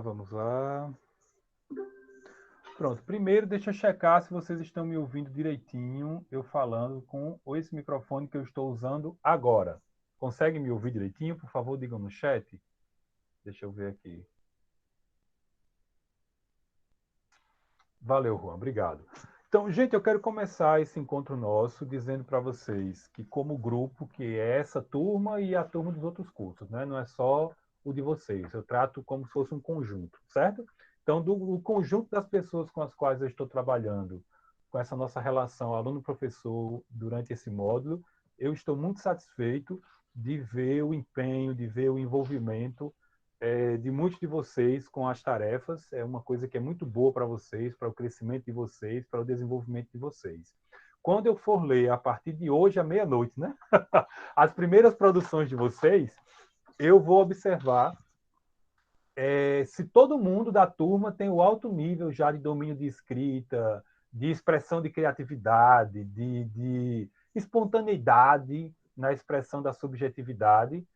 Vamos lá. Pronto, primeiro deixa eu checar se vocês estão me ouvindo direitinho, eu falando com esse microfone que eu estou usando agora. Consegue me ouvir direitinho? Por favor, digam no chat. Deixa eu ver aqui. Valeu, Juan, obrigado. Então, gente, eu quero começar esse encontro nosso dizendo para vocês que, como grupo, que é essa turma e a turma dos outros cursos, né? Não é só o de vocês, eu trato como se fosse um conjunto, certo? Então, do conjunto das pessoas com as quais eu estou trabalhando, com essa nossa relação aluno-professor durante esse módulo, eu estou muito satisfeito de ver o empenho, de ver o envolvimento de muitos de vocês com as tarefas. É uma coisa que é muito boa para vocês, para o crescimento de vocês, para o desenvolvimento de vocês. Quando eu for ler, a partir de hoje à meia-noite, né? As primeiras produções de vocês, eu vou observar se todo mundo da turma tem o alto nível já de domínio de escrita, de expressão de criatividade, de espontaneidade na expressão da subjetividade,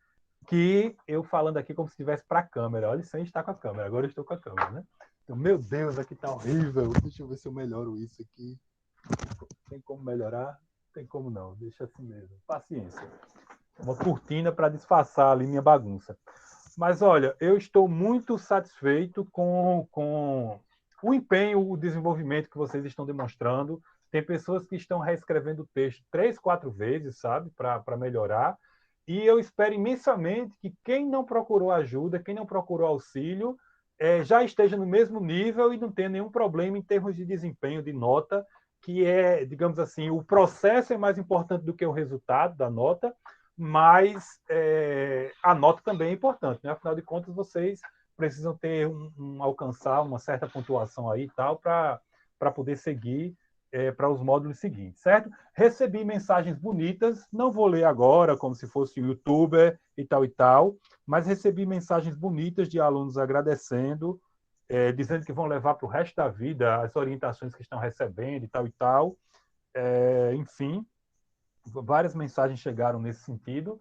que eu falando aqui como se estivesse para a câmera. Olha, sem estar com a câmera. Agora eu estou com a câmera, né? Então, meu Deus, aqui tá horrível. Deixa eu ver se eu melhoro isso aqui. Tem como melhorar? Tem como não. Deixa assim mesmo. Paciência. Uma cortina para disfarçar ali minha bagunça. Mas olha, eu estou muito satisfeito com o empenho, o desenvolvimento que vocês estão demonstrando. Tem pessoas que estão reescrevendo o texto 3, 4 vezes, sabe, para melhorar. E eu espero imensamente que quem não procurou ajuda, quem não procurou auxílio, já esteja no mesmo nível e não tenha nenhum problema em termos de desempenho, de nota, que é, digamos assim, o processo é mais importante do que o resultado da nota, mas a nota também é importante, né? Afinal de contas, vocês precisam ter alcançar uma certa pontuação aí e tal para poder seguir para os módulos seguintes, certo? Recebi mensagens bonitas, não vou ler agora como se fosse um youtuber e tal, mas recebi mensagens bonitas de alunos agradecendo, dizendo que vão levar para o resto da vida as orientações que estão recebendo e tal. Enfim, várias mensagens chegaram nesse sentido,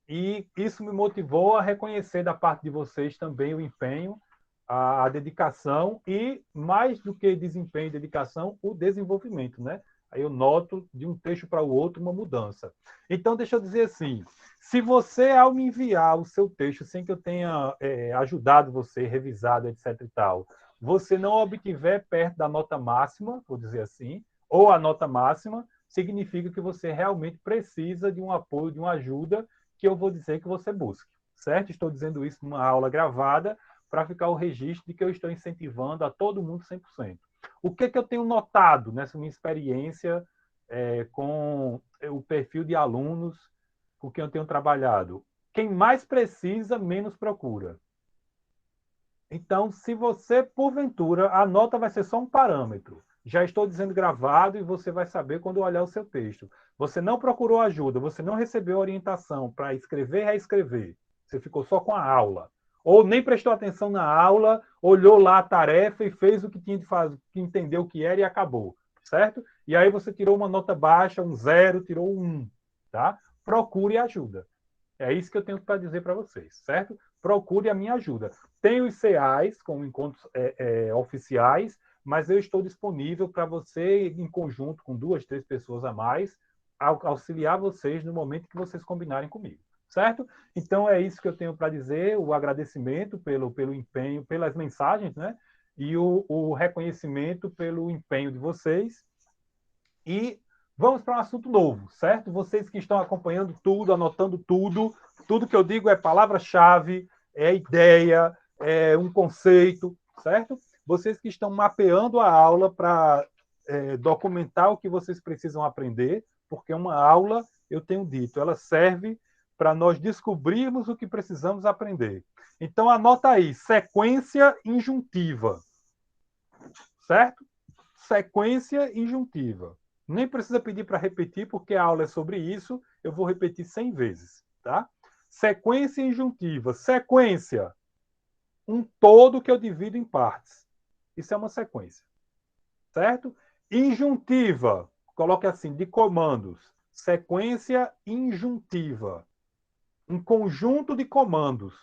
e isso me motivou a reconhecer da parte de vocês também o empenho, a dedicação e, mais do que desempenho e dedicação, o desenvolvimento, né? Aí eu noto de um trecho para o outro uma mudança. Então, deixa eu dizer assim, se você, ao me enviar o seu texto, sem que eu tenha ajudado você, revisado, etc e tal, você não obtiver perto da nota máxima, vou dizer assim, ou a nota máxima, significa que você realmente precisa de um apoio, de uma ajuda, que eu vou dizer que você busque, certo? Estou dizendo isso numa aula gravada para ficar o registro de que eu estou incentivando a todo mundo 100%. O que eu tenho notado nessa minha experiência com o perfil de alunos com quem eu tenho trabalhado? Quem mais precisa, menos procura. Então, se você, porventura, a nota vai ser só um parâmetro. Já estou dizendo gravado e você vai saber quando olhar o seu texto. Você não procurou ajuda, você não recebeu orientação para escrever e reescrever. Você ficou só com a aula. Ou nem prestou atenção na aula, olhou lá a tarefa e fez o que tinha de fazer, que entendeu o que era e acabou. Certo? E aí você tirou uma nota baixa, um 0, tirou um 1. Tá? Procure ajuda. É isso que eu tenho para dizer para vocês, certo? Procure a minha ajuda. Tem os CEAs, como encontros oficiais, mas eu estou disponível para você, em conjunto com 2, 3 pessoas a mais, auxiliar vocês no momento que vocês combinarem comigo, certo? Então é isso que eu tenho para dizer, o agradecimento pelo empenho, pelas mensagens, né? E o reconhecimento pelo empenho de vocês. E vamos para um assunto novo, certo? Vocês que estão acompanhando tudo, anotando tudo, tudo que eu digo é palavra-chave, é ideia, é um conceito, certo? Vocês que estão mapeando a aula para documentar o que vocês precisam aprender, porque uma aula, eu tenho dito, ela serve para nós descobrirmos o que precisamos aprender. Então, anota aí, sequência injuntiva, certo? Sequência injuntiva. Nem precisa pedir para repetir, porque a aula é sobre isso. Eu vou repetir 100 vezes, tá? Sequência injuntiva. Sequência, um todo que eu divido em partes. Isso é uma sequência, certo? Injuntiva, coloque assim, de comandos. Sequência injuntiva. Um conjunto de comandos.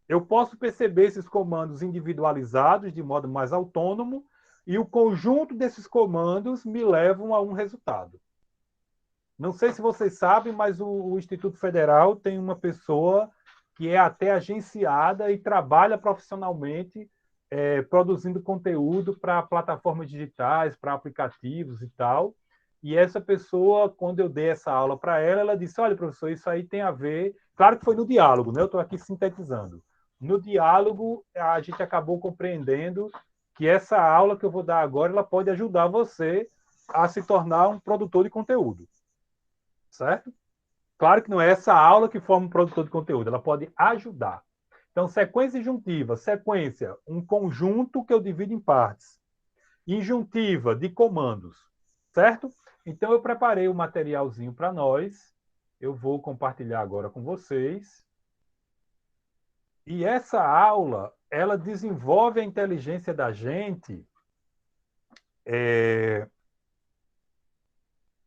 Eu posso perceber esses comandos individualizados de modo mais autônomo e o conjunto desses comandos me levam a um resultado. Não sei se vocês sabem, mas o Instituto Federal tem uma pessoa que é até agenciada e trabalha profissionalmente produzindo conteúdo para plataformas digitais, para aplicativos e tal. E essa pessoa, quando eu dei essa aula para ela, ela disse: olha, professor, isso aí tem a ver. Claro que foi no diálogo, né? Eu estou aqui sintetizando. No diálogo, a gente acabou compreendendo que essa aula que eu vou dar agora ela pode ajudar você a se tornar um produtor de conteúdo. Certo? Claro que não é essa aula que forma um produtor de conteúdo, ela pode ajudar. Então, sequência injuntiva, sequência, um conjunto que eu divido em partes. Injuntiva de comandos, certo? Então, eu preparei um materialzinho para nós. Eu vou compartilhar agora com vocês. E essa aula, ela desenvolve a inteligência da gente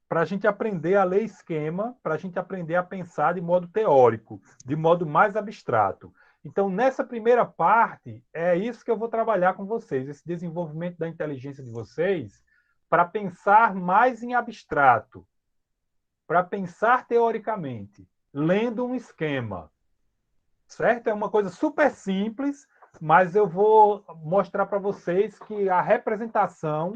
para a gente aprender a ler esquema, para a gente aprender a pensar de modo teórico, de modo mais abstrato. Então, nessa primeira parte, é isso que eu vou trabalhar com vocês, esse desenvolvimento da inteligência de vocês, para pensar mais em abstrato, para pensar teoricamente, lendo um esquema. Certo? É uma coisa super simples, mas eu vou mostrar para vocês que a representação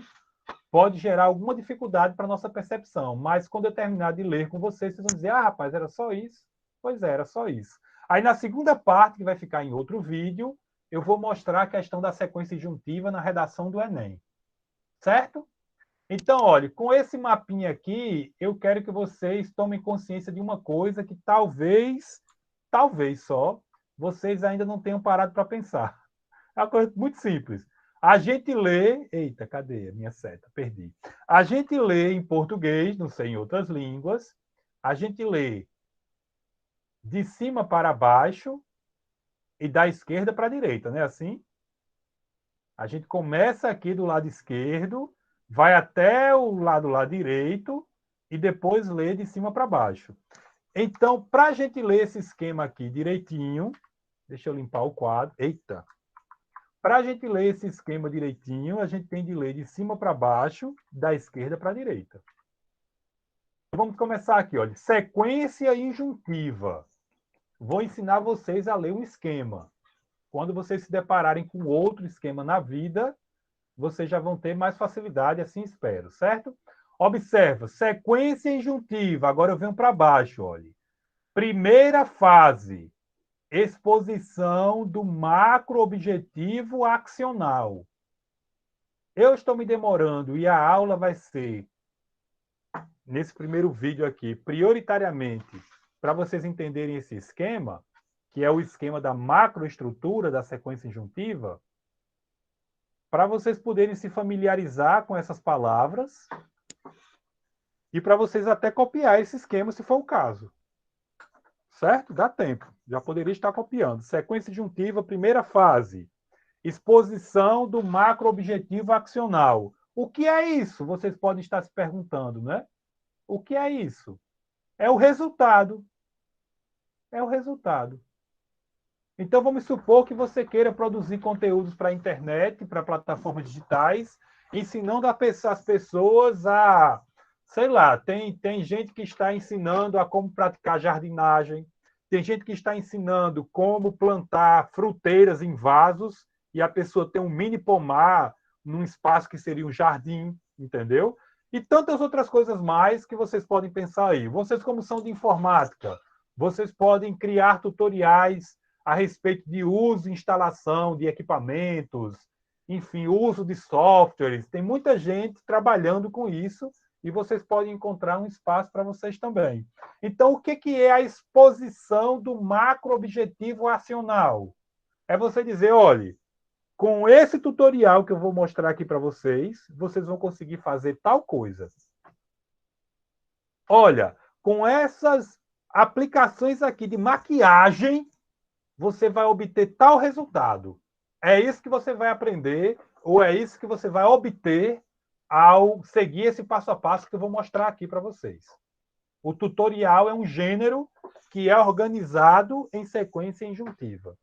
pode gerar alguma dificuldade para a nossa percepção. Mas quando eu terminar de ler com vocês, vocês vão dizer: ah, rapaz, era só isso? Pois é, era só isso. Aí na segunda parte, que vai ficar em outro vídeo, eu vou mostrar a questão da sequência injuntiva na redação do Enem. Certo? Então, olha, com esse mapinha aqui, eu quero que vocês tomem consciência de uma coisa que talvez só, vocês ainda não tenham parado para pensar. É uma coisa muito simples. A gente lê. Eita, cadê a minha seta? Perdi. A gente lê em português, não sei em outras línguas. A gente lê de cima para baixo e da esquerda para a direita, não é assim? A gente começa aqui do lado esquerdo, vai até o lado lá direito e depois lê de cima para baixo. Então, para a gente ler esse esquema aqui direitinho, deixa eu limpar o quadro. Eita! Para a gente ler esse esquema direitinho, a gente tem de ler de cima para baixo, da esquerda para a direita. Vamos começar aqui, olha. Sequência injuntiva. Vou ensinar vocês a ler um esquema. Quando vocês se depararem com outro esquema na vida, vocês já vão ter mais facilidade, assim espero, certo? Observa, sequência injuntiva. Agora eu venho para baixo, olha. Primeira fase, exposição do macro-objetivo accional. Eu estou me demorando e a aula vai ser, nesse primeiro vídeo aqui, prioritariamente para vocês entenderem esse esquema, que é o esquema da macroestrutura da sequência injuntiva, para vocês poderem se familiarizar com essas palavras e para vocês até copiar esse esquema, se for o caso. Certo? Dá tempo. Já poderia estar copiando. Sequência injuntiva, primeira fase. Exposição do macro-objetivo accional. O que é isso? Vocês podem estar se perguntando, né? O que é isso? É o resultado. É o resultado. Então, vamos supor que você queira produzir conteúdos para a internet, para plataformas digitais, ensinando as pessoas a, sei lá, tem gente que está ensinando a como praticar jardinagem, tem gente que está ensinando como plantar fruteiras em vasos e a pessoa tem um mini pomar num espaço que seria um jardim, entendeu? E tantas outras coisas mais que vocês podem pensar aí. Vocês, como são de informática, vocês podem criar tutoriais a respeito de uso e instalação de equipamentos, enfim, uso de softwares. Tem muita gente trabalhando com isso e vocês podem encontrar um espaço para vocês também. Então, o que é a exposição do macro-objetivo acional? É você dizer, olha, com esse tutorial que eu vou mostrar aqui para vocês, vocês vão conseguir fazer tal coisa. Olha, com essas aplicações aqui de maquiagem, você vai obter tal resultado. É isso que você vai aprender, ou é isso que você vai obter ao seguir esse passo a passo que eu vou mostrar aqui para vocês. O tutorial é um gênero que é organizado em sequência injuntiva.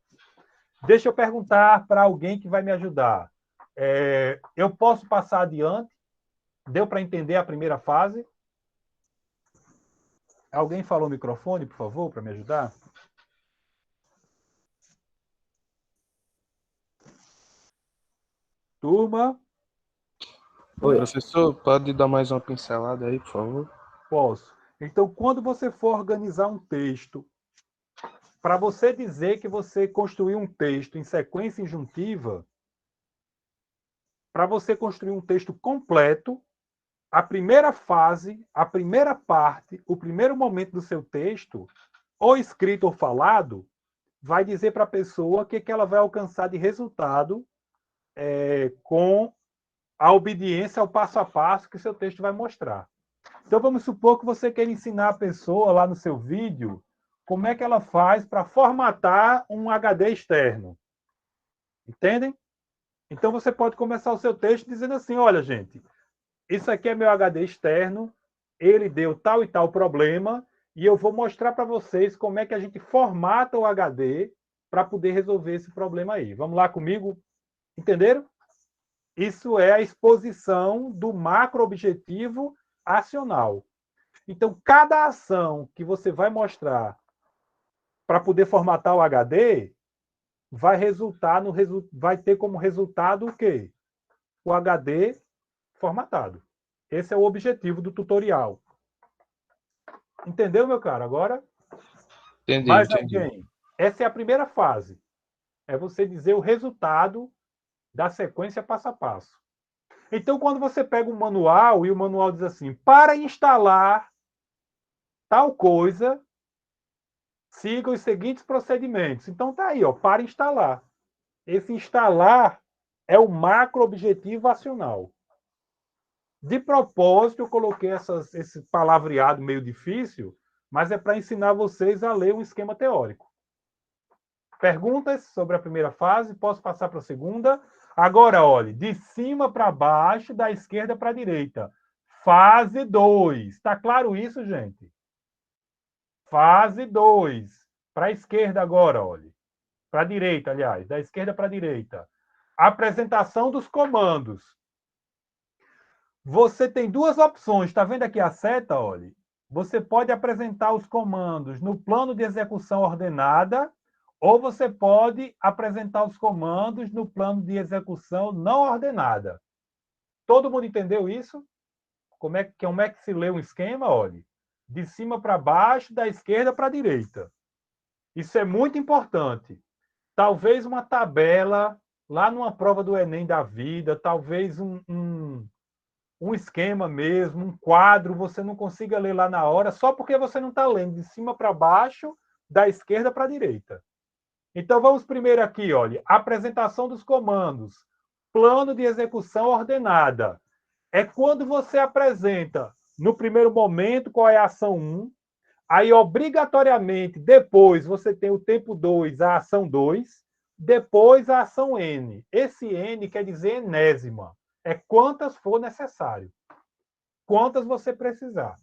Deixa eu perguntar para alguém que vai me ajudar. Eu posso passar adiante? Deu para entender a primeira fase? Alguém falou o microfone, por favor, para me ajudar? Turma? Oi, professor, pode dar mais uma pincelada aí, por favor? Posso. Então, quando você for organizar um texto, para você dizer que você construiu um texto em sequência injuntiva, para você construir um texto completo, a primeira fase, a primeira parte, o primeiro momento do seu texto, ou escrito ou falado, vai dizer para a pessoa o que ela vai alcançar de resultado com a obediência ao passo a passo que o seu texto vai mostrar. Então, vamos supor que você quer ensinar a pessoa lá no seu vídeo como é que ela faz para formatar um HD externo. Entendem? Então, você pode começar o seu texto dizendo assim: olha, gente, isso aqui é meu HD externo, ele deu tal e tal problema, e eu vou mostrar para vocês como é que a gente formata o HD para poder resolver esse problema aí. Vamos lá comigo? Entenderam? Isso é a exposição do macro-objetivo acional. Então, cada ação que você vai mostrar para poder formatar o HD vai resultar vai ter como resultado o quê? O HD formatado. Esse é o objetivo do tutorial. Entendeu, meu cara? Agora, mais Entendi. alguém? Essa é a primeira fase. É você dizer o resultado da sequência passo a passo. Então, quando você pega um manual e o manual diz assim, para instalar tal coisa, siga os seguintes procedimentos. Então, tá aí, ó, para instalar. Esse instalar é o macro objetivo acional. De propósito, eu coloquei esse palavreado meio difícil, mas é para ensinar vocês a ler um esquema teórico. Perguntas sobre a primeira fase? Posso passar para a segunda? Agora, olhe, de cima para baixo, da esquerda para a direita. Fase 2. Está claro isso, gente? Fase 2. Para a esquerda agora, olhe. Para a direita, aliás. Da esquerda para a direita. Apresentação dos comandos. Você tem duas opções. Está vendo aqui a seta? Olhe. Você pode apresentar os comandos no plano de execução ordenada ou você pode apresentar os comandos no plano de execução não ordenada. Todo mundo entendeu isso? Como é que se lê um esquema? Olhe, de cima para baixo, da esquerda para a direita. Isso é muito importante. Talvez uma tabela, lá numa prova do Enem da vida, talvez um esquema mesmo, um quadro, você não consiga ler lá na hora, só porque você não está lendo de cima para baixo, da esquerda para a direita. Então, vamos primeiro aqui, olha, apresentação dos comandos, plano de execução ordenada. É quando você apresenta, no primeiro momento, qual é a ação 1, aí, obrigatoriamente, depois você tem o tempo 2, a ação 2, depois a ação N. Esse N quer dizer enésima. É quantas for necessário. Quantas você precisar.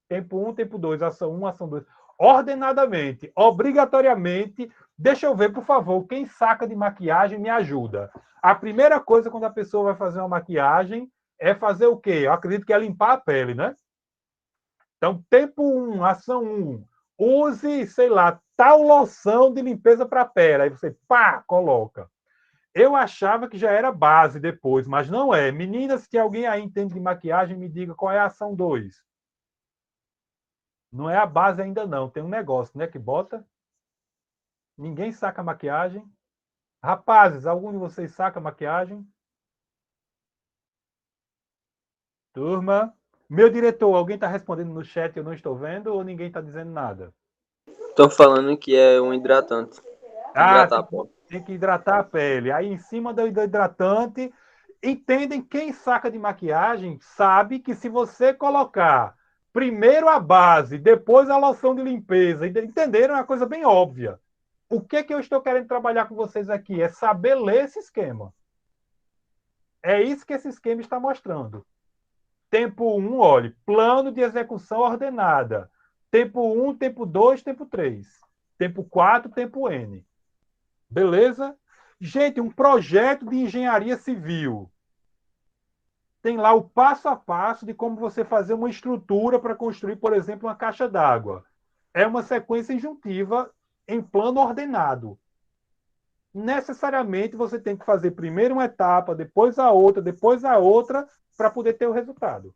Tempo 1, tempo 2, ação 1, ação 2. Ordenadamente, obrigatoriamente. Deixa eu ver, por favor, quem saca de maquiagem me ajuda. A primeira coisa quando a pessoa vai fazer uma maquiagem é fazer o quê? Eu acredito que é limpar a pele, né? Então, tempo 1, ação 1. Use, sei lá, tal loção de limpeza para a pele. Aí você, pá, coloca. Eu achava que já era base depois, mas não é. Meninas, se alguém aí entende de maquiagem, me diga qual é a ação 2. Não é a base ainda não. Tem um negócio, né, que bota. Ninguém saca maquiagem. Rapazes, algum de vocês saca maquiagem? Turma. Meu diretor, alguém está respondendo no chat, eu não estou vendo, ou ninguém está dizendo nada? Estão falando que é um hidratante. Ah, Hidratar a pele. tem que hidratar a pele. Aí, em cima do hidratante, entendem, quem saca de maquiagem sabe que se você colocar primeiro a base, depois a loção de limpeza, entenderam? É uma coisa bem óbvia. O que eu estou querendo trabalhar com vocês aqui é saber ler esse esquema. É isso que esse esquema está mostrando. Tempo 1, olhe, plano de execução ordenada. Tempo 1, tempo 2, tempo 3. Tempo 4, tempo N. Beleza? Gente, um projeto de engenharia civil tem lá o passo a passo de como você fazer uma estrutura para construir, por exemplo, uma caixa d'água. É uma sequência injuntiva em plano ordenado. Necessariamente você tem que fazer primeiro uma etapa, depois a outra, para poder ter o resultado.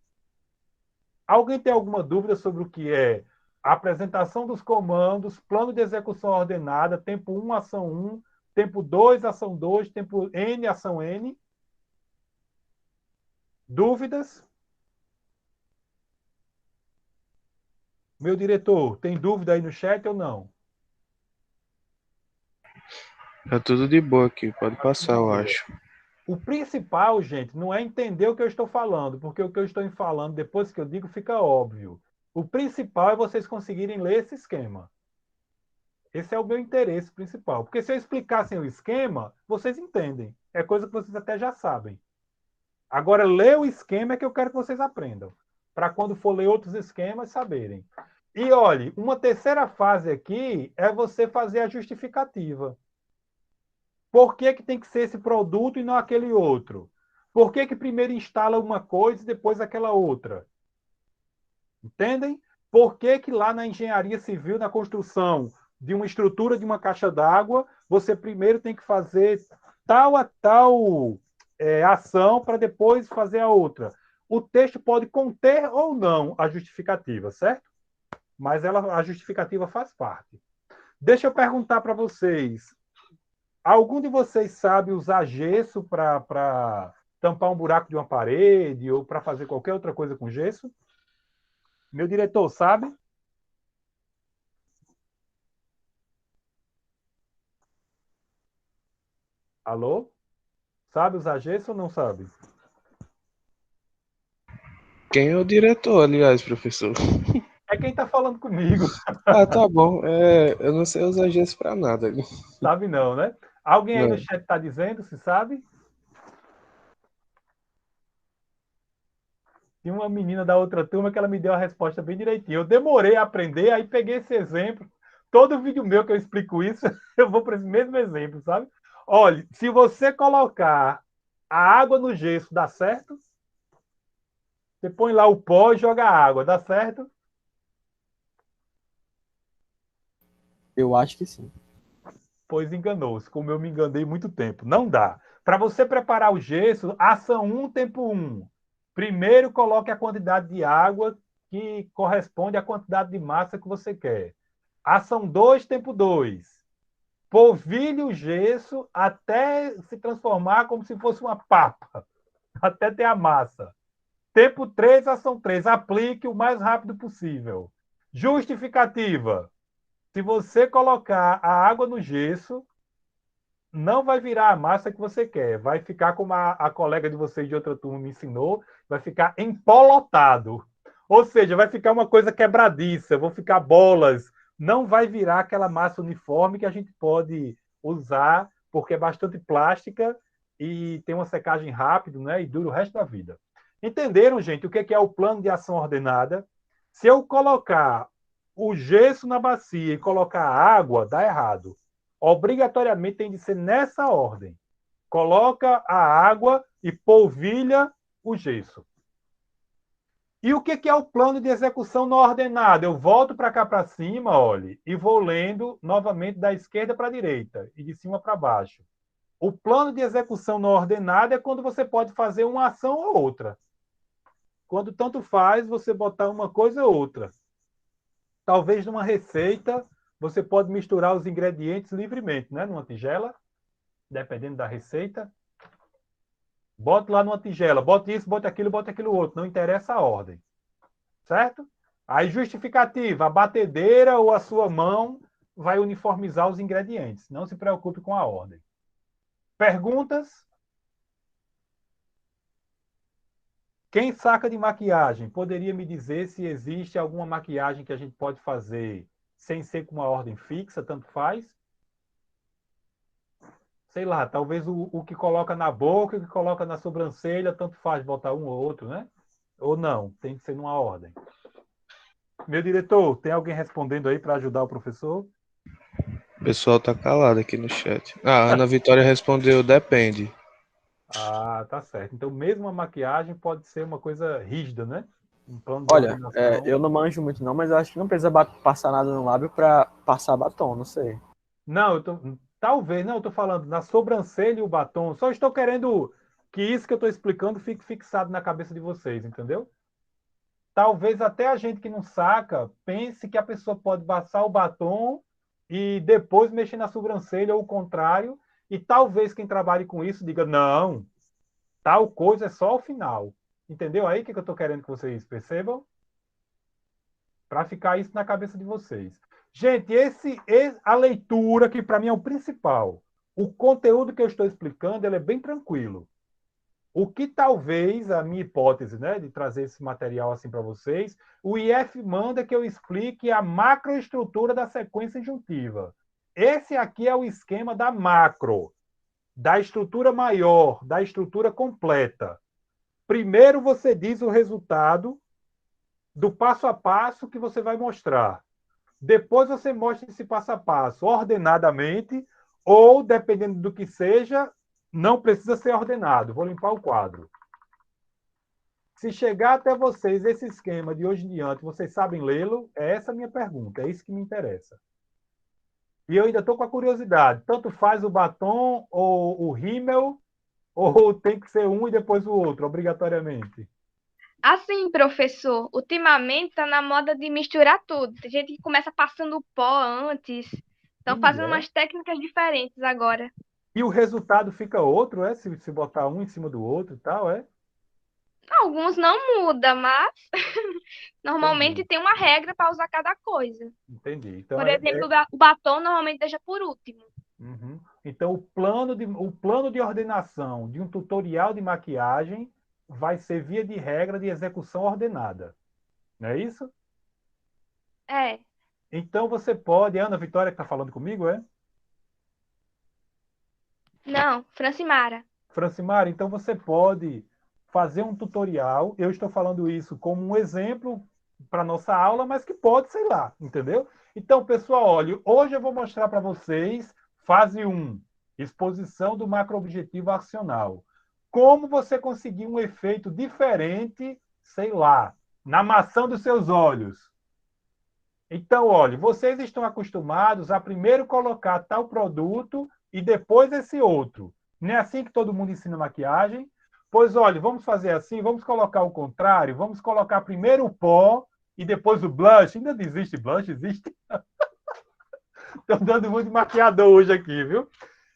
Alguém tem alguma dúvida sobre o que é a apresentação dos comandos, plano de execução ordenada, tempo 1, ação 1, tempo 2, ação 2, tempo N, ação N? Dúvidas? Meu diretor, tem dúvida aí no chat ou não? Tá tudo de boa aqui, pode passar, eu acho. O principal, gente, não é entender o que eu estou falando, porque o que eu estou falando, depois que eu digo, fica óbvio. O principal é vocês conseguirem ler esse esquema. Esse é o meu interesse principal. Porque se eu explicassem o esquema, vocês entendem. É coisa que vocês até já sabem. Agora, ler o esquema é que eu quero que vocês aprendam. Para quando for ler outros esquemas, saberem. E olhe, uma terceira fase aqui é você fazer a justificativa. Por que, que tem que ser esse produto e não aquele outro? Por que, que primeiro instala uma coisa e depois aquela outra? Entendem? Por que, que lá na engenharia civil, na construção de uma estrutura de uma caixa d'água, você primeiro tem que fazer tal a tal ação para depois fazer a outra? O texto pode conter ou não a justificativa, certo? Mas a justificativa faz parte. Deixa eu perguntar para vocês. Algum de vocês sabe usar gesso para tampar um buraco de uma parede ou para fazer qualquer outra coisa com gesso? Meu diretor sabe? Alô? Sabe usar gesso ou não sabe? Quem é o diretor, aliás, professor? É quem está falando comigo. Ah, tá bom. Eu não sei usar gesso pra nada. Sabe não, né? Alguém aí no Não. chat está dizendo se sabe? Tinha uma menina da outra turma que ela me deu a resposta bem direitinho. Eu demorei a aprender, aí peguei esse exemplo. Todo vídeo meu que eu explico isso, eu vou para esse mesmo exemplo, sabe? Olha, se você colocar a água no gesso, dá certo? Você põe lá o pó e joga a água, dá certo? Eu acho que sim. Pois enganou-se, como eu me enganei muito tempo. Não dá. Para você preparar o gesso, ação 1, tempo 1. Primeiro, coloque a quantidade de água que corresponde à quantidade de massa que você quer. Ação 2, tempo 2. Polvilhe o gesso até se transformar como se fosse uma papa, até ter a massa. Tempo 3, ação 3. Aplique o mais rápido possível. Justificativa. Se você colocar a água no gesso, não vai virar a massa que você quer. Vai ficar como a colega de vocês de outra turma me ensinou, vai ficar empolotado. Ou seja, vai ficar uma coisa quebradiça, vão ficar bolas. Não vai virar aquela massa uniforme que a gente pode usar, porque é bastante plástica e tem uma secagem rápida, né? E dura o resto da vida. Entenderam, gente, o que é o plano de ação ordenada? Se eu colocar o gesso na bacia e colocar água, dá errado. Obrigatoriamente tem de ser nessa ordem. Coloca a água e polvilha o gesso. E o que é o plano de execução não ordenado? Eu volto para cá para cima, olhe, e vou lendo novamente da esquerda para a direita e de cima para baixo. O plano de execução não ordenado é quando você pode fazer uma ação ou outra. Quando tanto faz você botar uma coisa ou outra. Talvez numa receita você pode misturar os ingredientes livremente, né? Numa tigela, dependendo da receita. Bote lá numa tigela, bote isso, bote aquilo outro. Não interessa a ordem. Certo? Aí justificativa, a batedeira ou a sua mão vai uniformizar os ingredientes. Não se preocupe com a ordem. Perguntas? Quem saca de maquiagem, poderia me dizer se existe alguma maquiagem que a gente pode fazer sem ser com uma ordem fixa, tanto faz? Sei lá, talvez o que coloca na boca, o que coloca na sobrancelha, tanto faz botar um ou outro, né? Ou não, tem que ser numa ordem. Meu diretor, tem alguém respondendo aí para ajudar o professor? O pessoal tá calado aqui no chat. Ah, a Ana Vitória respondeu, depende. Ah, tá certo. Então, mesmo a maquiagem pode ser uma coisa rígida, né? Um plano de Olha, ordenação. eu não manjo muito não, mas eu acho que não precisa passar nada no lábio pra passar batom, não sei. Não, talvez, não, eu tô falando na sobrancelha e o batom. Só estou querendo que isso que eu estou explicando fique fixado na cabeça de vocês, entendeu? Talvez até a gente que não saca pense que a pessoa pode passar o batom e depois mexer na sobrancelha ou o contrário. E talvez quem trabalhe com isso diga, não, tal coisa é só o final. Entendeu aí o que eu estou querendo que vocês percebam? Para ficar isso na cabeça de vocês. Gente, a leitura, que para mim é o principal. O conteúdo que eu estou explicando ele é bem tranquilo. O que talvez, a minha hipótese, né, de trazer esse material assim para vocês, o IF manda que eu explique a macroestrutura da sequência injuntiva. Esse aqui é o esquema da macro, da estrutura maior, da estrutura completa. Primeiro você diz o resultado do passo a passo que você vai mostrar. Depois você mostra esse passo a passo ordenadamente ou, dependendo do que seja, não precisa ser ordenado. Vou limpar o quadro. Se chegar até vocês esse esquema de hoje em diante, vocês sabem lê-lo? É essa a minha pergunta, é isso que me interessa. E eu ainda estou com a curiosidade. Tanto faz o batom ou o rímel, ou tem que ser um e depois o outro, obrigatoriamente? Assim, professor, ultimamente tá na moda de misturar tudo. Tem gente que começa passando pó antes. Estão fazendo É. umas técnicas diferentes agora. E o resultado fica outro, é? Se botar um em cima do outro e tal, é? Alguns não muda, mas normalmente Entendi. tem uma regra para usar cada coisa. Entendi. Então, Por exemplo, o batom normalmente deixa por último. Uhum. Então, o plano de ordenação de um tutorial de maquiagem vai ser, via de regra, de execução ordenada. Não é isso? É. Então, você pode... Ana Vitória que está falando comigo, é? Não, Francimara. Francimara, então você pode fazer um tutorial. Eu estou falando isso como um exemplo para nossa aula, mas que pode, sei lá, entendeu? Então, pessoal, olha, hoje eu vou mostrar para vocês fase 1, exposição do macroobjetivo acional. Como você conseguir um efeito diferente, sei lá, na maçã dos seus olhos. Então, olha, vocês estão acostumados a primeiro colocar tal produto e depois esse outro. Não é assim que todo mundo ensina maquiagem? Pois, olha, vamos fazer assim, vamos colocar o contrário, vamos colocar primeiro o pó e depois o blush. Ainda existe blush? Existe? Estou dando muito maquiador hoje aqui, viu?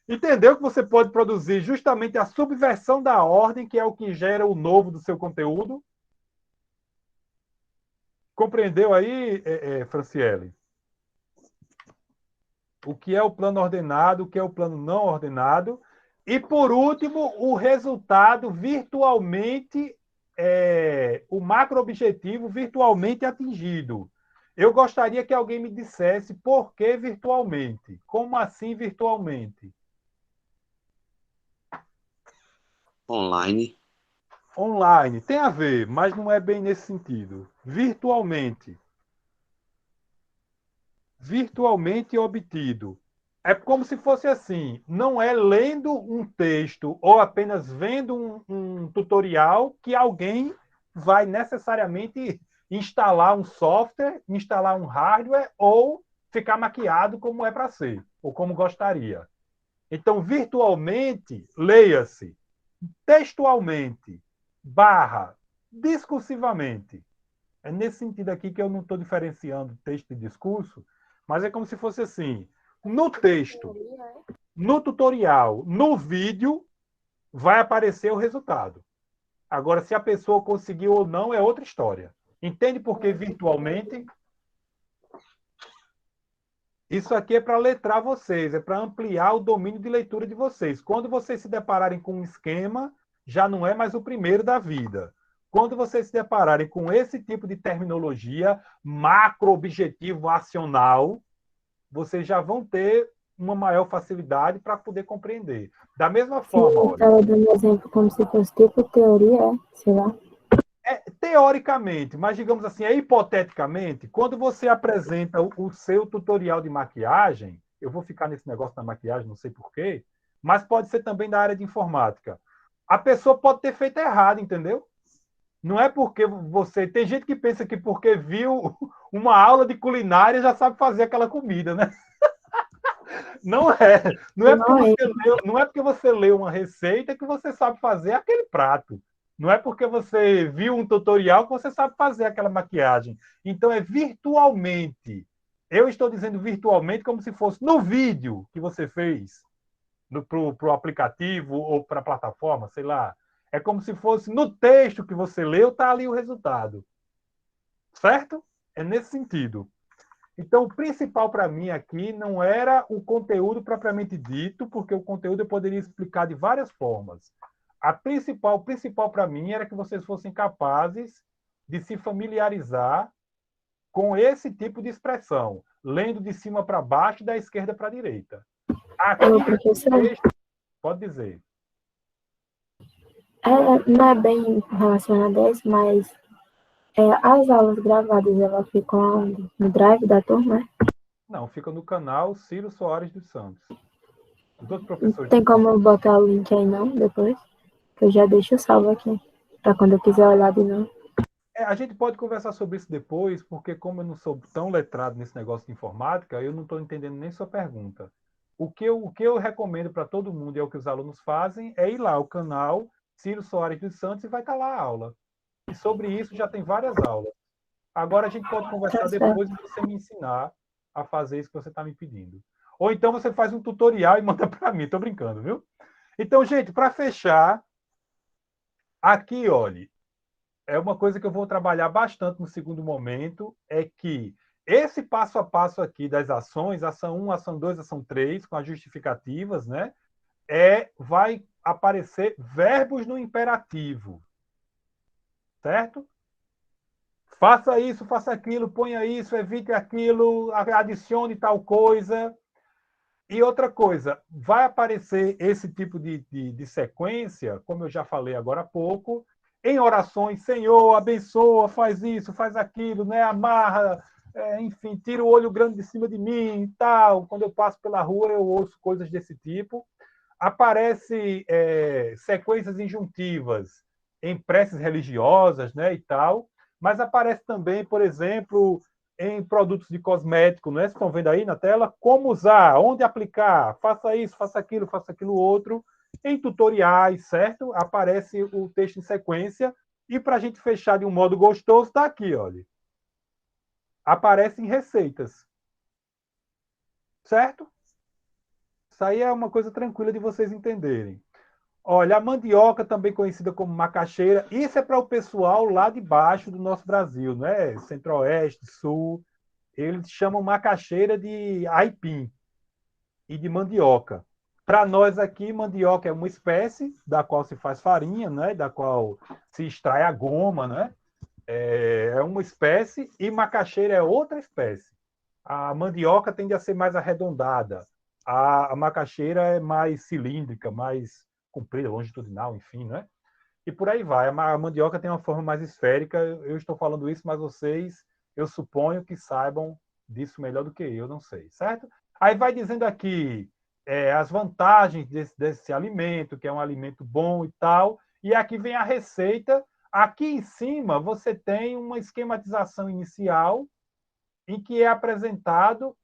Entendeu que você pode produzir justamente a subversão da ordem, que é o que gera o novo do seu conteúdo? Compreendeu aí, Franciele? O que é o plano ordenado, o que é o plano não ordenado. E, por último, o resultado virtualmente, o macro-objetivo virtualmente atingido. Eu gostaria que alguém me dissesse por que virtualmente. Como assim virtualmente? Online. Online. Tem a ver, mas não é bem nesse sentido. Virtualmente. Virtualmente obtido. É como se fosse assim, não é lendo um texto ou apenas vendo um tutorial que alguém vai necessariamente instalar um software, instalar um hardware ou ficar maquiado como é para ser, ou como gostaria. Então, virtualmente, leia-se textualmente, discursivamente. É nesse sentido aqui que eu não estou diferenciando texto e discurso, mas é como se fosse assim, no texto, no tutorial, no vídeo, vai aparecer o resultado. Agora, se a pessoa conseguiu ou não, é outra história. Entende por que virtualmente? Isso aqui é para letrar vocês, é para ampliar o domínio de leitura de vocês. Quando vocês se depararem com um esquema, já não é mais o primeiro da vida. Quando vocês se depararem com esse tipo de terminologia, macro-objetivo acional, vocês já vão ter uma maior facilidade para poder compreender. Da mesma forma, Sim, estava dando exemplo como se fosse tipo teoria, sei lá. Teoricamente, mas digamos assim, hipoteticamente, quando você apresenta o seu tutorial de maquiagem, eu vou ficar nesse negócio da maquiagem, não sei porquê, mas pode ser também da área de informática. A pessoa pode ter feito errado, entendeu? Não é porque você... Tem gente que pensa que porque viu uma aula de culinária já sabe fazer aquela comida, né? Não é. Não é porque você leu uma receita que você sabe fazer aquele prato. Não é porque você viu um tutorial que você sabe fazer aquela maquiagem. Então, é virtualmente. Eu estou dizendo virtualmente como se fosse no vídeo que você fez para o aplicativo ou para a plataforma, sei lá. É como se fosse no texto que você leu, está ali o resultado. Certo? É nesse sentido. Então, o principal para mim aqui não era o conteúdo propriamente dito, porque o conteúdo eu poderia explicar de várias formas. O principal para mim era que vocês fossem capazes de se familiarizar com esse tipo de expressão, lendo de cima para baixo, da esquerda para a direita. Aqui, Professor, pode dizer. não é bem relacionado a isso, mas as aulas gravadas, elas ficam onde? No drive da turma, né? Não, fica no canal Ciro Soares dos Santos. Os outros professores... Tem como eu botar o link aí não, depois? Que eu já deixo salvo aqui, para quando eu quiser olhar de novo. A gente pode conversar sobre isso depois, porque como eu não sou tão letrado nesse negócio de informática, eu não estou entendendo nem sua pergunta. O que eu recomendo para todo mundo, e é o que os alunos fazem, é ir lá ao canal Ciro Soares dos Santos e vai estar lá a aula. E sobre isso já tem várias aulas. Agora a gente pode conversar depois e você me ensinar a fazer isso que você está me pedindo. Ou então você faz um tutorial e manda para mim. Estou brincando, viu? Então, gente, para fechar, aqui, olhe, é uma coisa que eu vou trabalhar bastante no segundo momento, é que esse passo a passo aqui das ações, ação 1, ação 2, ação 3, com as justificativas, né? Vai aparecer verbos no imperativo. Certo? Faça isso, faça aquilo, ponha isso, evite aquilo, adicione tal coisa. E outra coisa, vai aparecer esse tipo de sequência, como eu já falei agora há pouco, em orações: Senhor, abençoa, faz isso, faz aquilo, né? Amarra, enfim, tira o olho grande de cima de mim e tal. Quando eu passo pela rua, eu ouço coisas desse tipo. Aparece sequências injuntivas em preces religiosas, né, e tal, mas aparece também, por exemplo, em produtos de cosmético, né? Vocês estão vendo aí na tela? Como usar, onde aplicar, faça isso, faça aquilo outro. Em tutoriais, certo? Aparece o texto em sequência. E para a gente fechar de um modo gostoso, está aqui, olha. Aparecem receitas. Certo? Isso aí é uma coisa tranquila de vocês entenderem. Olha, a mandioca, também conhecida como macaxeira, isso é para o pessoal lá de baixo do nosso Brasil, né? Centro-Oeste, Sul. Eles chamam macaxeira de aipim e de mandioca. Para nós aqui, mandioca é uma espécie da qual se faz farinha, né? Da qual se extrai a goma, né? É uma espécie, e macaxeira é outra espécie. A mandioca tende a ser mais arredondada. A macaxeira é mais cilíndrica, mais comprida, longitudinal, enfim, né? E por aí vai. A mandioca tem uma forma mais esférica. Eu estou falando isso, mas vocês, eu suponho que saibam disso melhor do que eu, não sei, certo? Aí vai dizendo aqui as vantagens desse alimento, que é um alimento bom e tal. E aqui vem a receita. Aqui em cima você tem uma esquematização inicial em que é apresentado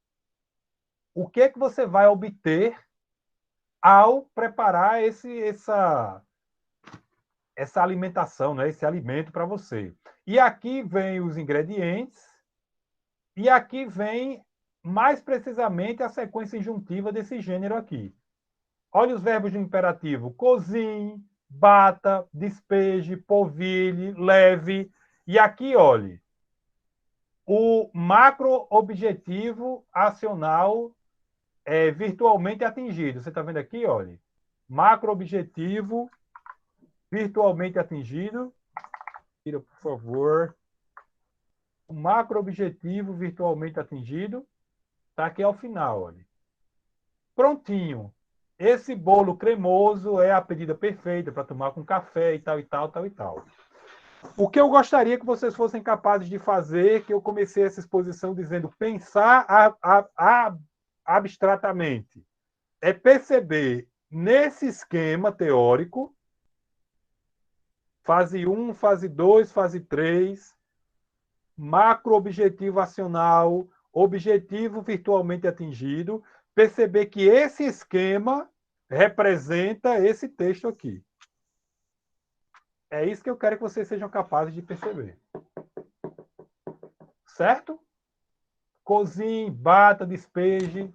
o que você vai obter ao preparar essa alimentação, né? Esse alimento para você. E aqui vem os ingredientes, e aqui vem mais precisamente a sequência injuntiva desse gênero aqui. Olha os verbos do imperativo: cozinhe, bata, despeje, polvilhe, leve. E aqui, olhe, o macro-objetivo acional virtualmente atingido. Você está vendo aqui, olha? Macro-objetivo virtualmente atingido. Tira, por favor. O macro-objetivo virtualmente atingido está aqui ao final, olha. Prontinho. Esse bolo cremoso é a pedida perfeita para tomar com café e tal, e tal, tal, e tal. O que eu gostaria que vocês fossem capazes de fazer, que eu comecei essa exposição dizendo, pensar abstratamente, é perceber nesse esquema teórico, fase 1, fase 2, fase 3, macro objetivo acional, objetivo virtualmente atingido, perceber que esse esquema representa esse texto aqui. É isso que eu quero que vocês sejam capazes de perceber. Certo? Cozinhe, bata, despeje.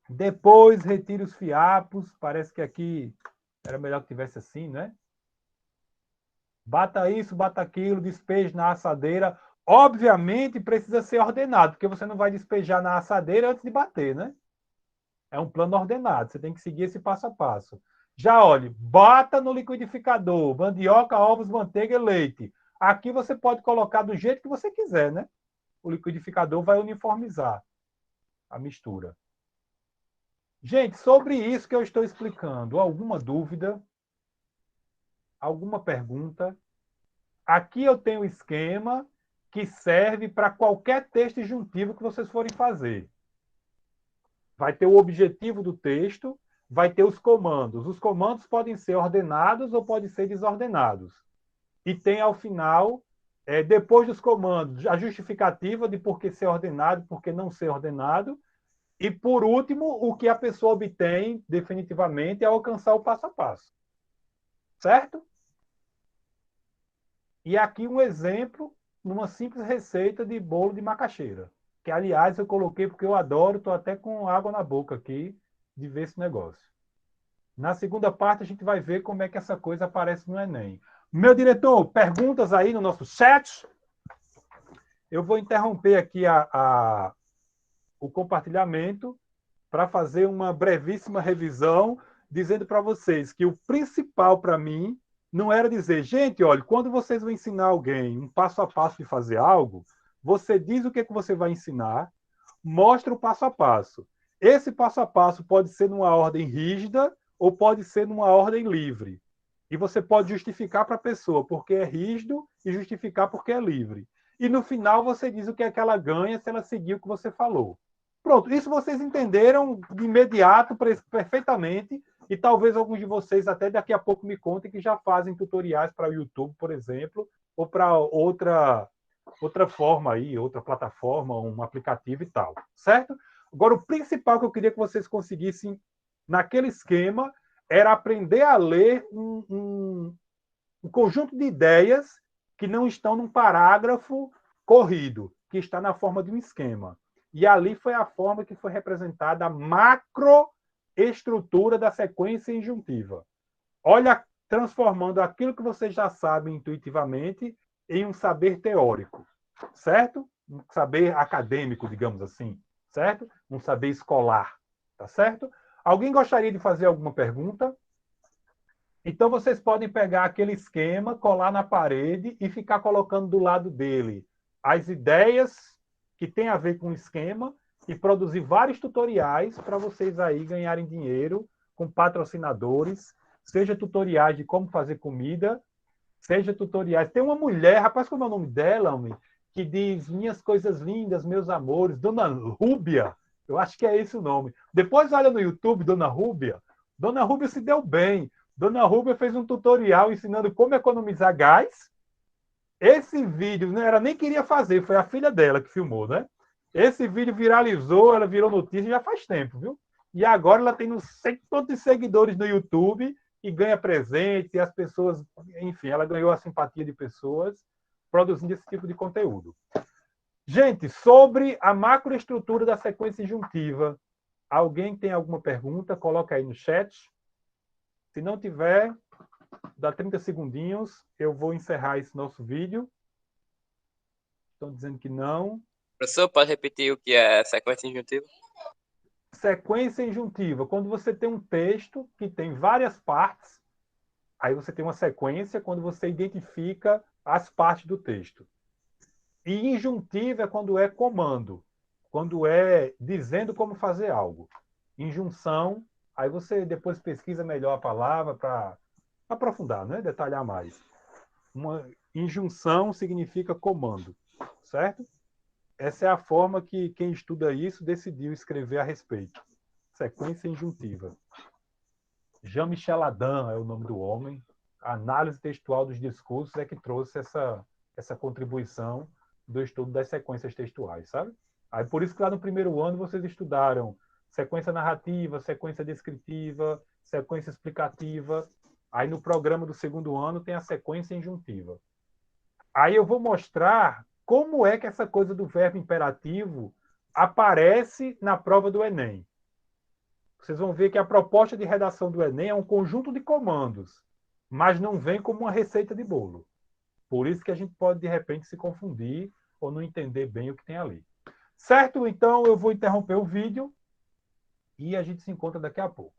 Depois retire os fiapos. Parece que aqui era melhor que tivesse assim, né? Bata isso, bata aquilo, despeje na assadeira. Obviamente precisa ser ordenado, porque você não vai despejar na assadeira antes de bater, né? É um plano ordenado, você tem que seguir esse passo a passo. Já olhe, bata no liquidificador, mandioca, ovos, manteiga e leite. Aqui você pode colocar do jeito que você quiser, né? O liquidificador vai uniformizar a mistura. Gente, sobre isso que eu estou explicando, alguma dúvida? Alguma pergunta? Aqui eu tenho um esquema que serve para qualquer texto injuntivo que vocês forem fazer. Vai ter o objetivo do texto, vai ter os comandos. Os comandos podem ser ordenados ou podem ser desordenados. E tem, ao final, depois dos comandos, a justificativa de por que ser ordenado, por que não ser ordenado. E, por último, o que a pessoa obtém, definitivamente, é alcançar o passo a passo. Certo? E aqui um exemplo, numa simples receita de bolo de macaxeira. Que, aliás, eu coloquei porque eu adoro, estou até com água na boca aqui de ver esse negócio. Na segunda parte, a gente vai ver como é que essa coisa aparece no Enem. Meu diretor, perguntas aí no nosso chat? Eu vou interromper aqui o compartilhamento para fazer uma brevíssima revisão, dizendo para vocês que o principal para mim não era dizer, gente, olha, quando vocês vão ensinar alguém um passo a passo de fazer algo, você diz o que você vai ensinar, mostra o passo a passo. Esse passo a passo pode ser numa ordem rígida ou pode ser numa ordem livre. E você pode justificar para a pessoa porque é rígido e justificar porque é livre. E no final você diz o que é que ela ganha se ela seguir o que você falou. Pronto, isso vocês entenderam de imediato, perfeitamente, e talvez alguns de vocês até daqui a pouco me contem que já fazem tutoriais para o YouTube, por exemplo, ou para outra forma aí, outra plataforma, um aplicativo e tal, certo? Agora, o principal que eu queria que vocês conseguissem naquele esquema era aprender a ler um conjunto de ideias que não estão num parágrafo corrido, que está na forma de um esquema. E ali foi a forma que foi representada a macroestrutura da sequência injuntiva. Olha, transformando aquilo que vocês já sabem intuitivamente em um saber teórico, certo? Um saber acadêmico, digamos assim, certo? Um saber escolar, tá certo? Alguém gostaria de fazer alguma pergunta? Então, vocês podem pegar aquele esquema, colar na parede e ficar colocando do lado dele as ideias que têm a ver com o esquema e produzir vários tutoriais para vocês aí ganharem dinheiro com patrocinadores, seja tutoriais de como fazer comida, seja tutoriais. Tem uma mulher, rapaz, como é o nome dela, homem, que diz minhas coisas lindas, meus amores, Dona Rúbia, eu acho que é esse o nome. Depois olha no YouTube, Dona Rúbia. Dona Rúbia se deu bem. Dona Rúbia fez um tutorial ensinando como economizar gás. Esse vídeo, né, ela nem queria fazer, foi a filha dela que filmou, né? Esse vídeo viralizou, ela virou notícia já faz tempo, viu? E agora ela tem uns 100 de seguidores no YouTube e ganha presente, e as pessoas, enfim, ela ganhou a simpatia de pessoas produzindo esse tipo de conteúdo. Gente, sobre a macroestrutura da sequência injuntiva, alguém tem alguma pergunta? Coloca aí no chat. Se não tiver, dá 30 segundinhos, eu vou encerrar esse nosso vídeo. Estão dizendo que não. Professor, pode repetir o que é sequência injuntiva? Sequência injuntiva, quando você tem um texto que tem várias partes, aí você tem uma sequência quando você identifica as partes do texto. E injuntiva é quando é comando, quando é dizendo como fazer algo. Injunção, aí você depois pesquisa melhor a palavra para aprofundar, né? Detalhar mais. Uma injunção significa comando, certo? essa é a forma que quem estuda isso decidiu escrever a respeito. Sequência injuntiva. Jean-Michel Adam é o nome do homem. A análise textual dos discursos é que trouxe essa contribuição do estudo das sequências textuais, sabe? Aí por isso que lá no primeiro ano vocês estudaram sequência narrativa, sequência descritiva, sequência explicativa. Aí no programa do segundo ano tem a sequência injuntiva. Aí eu vou mostrar como é que essa coisa do verbo imperativo aparece na prova do Enem. Vocês vão ver que a proposta de redação do Enem é um conjunto de comandos, mas não vem como uma receita de bolo. Por isso que a gente pode, de repente, se confundir ou não entender bem o que tem ali. Certo? Então, eu vou interromper o vídeo e a gente se encontra daqui a pouco.